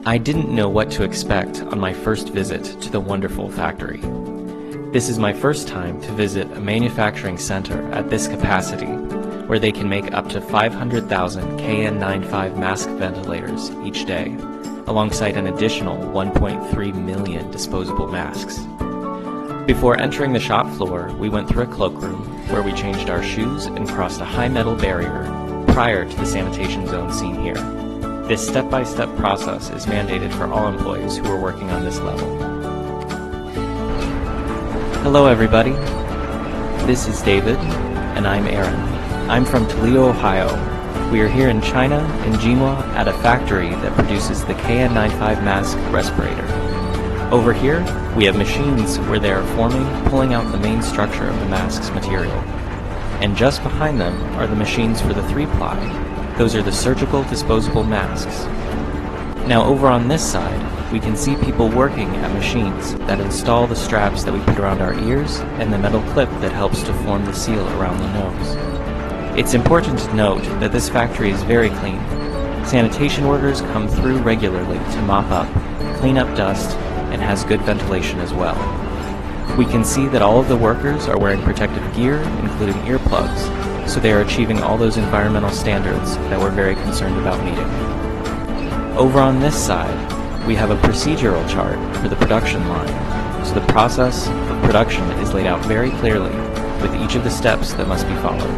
I didn't know what to expect on my first visit to the wonderful factory. This is my first time to visit a manufacturing center at this capacity, where they can make up to 500,000 KN95 mask ventilators each day, alongside an additional 1.3 million disposable masks. Before entering the shop floor, we went through a cloakroom where we changed our shoes and crossed a high metal barrier prior to the sanitation zone seen here. This step-by-step process is mandated for all employees who are working on this level. Hello everybody, this is David, and I'm Aaron. I'm from Toledo, Ohio. We are here in China, in Jinhua, at a factory that produces the KN95 mask respirator. Over here, we have machines where they are pulling out the main structure of the mask's material. And just behind them are the machines for the 3-ply. Those are the surgical disposable masks. Now over on this side, we can see people working at machines that install the straps that we put around our ears and the metal clip that helps to form the seal around the nose. It's important to note that this factory is very clean. Sanitation workers come through regularly to mop up, clean up dust, and has good ventilation as well. We can see that all of the workers are wearing protective gear, including earplugs, so they are achieving all those environmental standards that we're very concerned about meeting. Over on this side, we have a procedural chart for the production line, so the process of production is laid out very clearly with each of the steps that must be followed.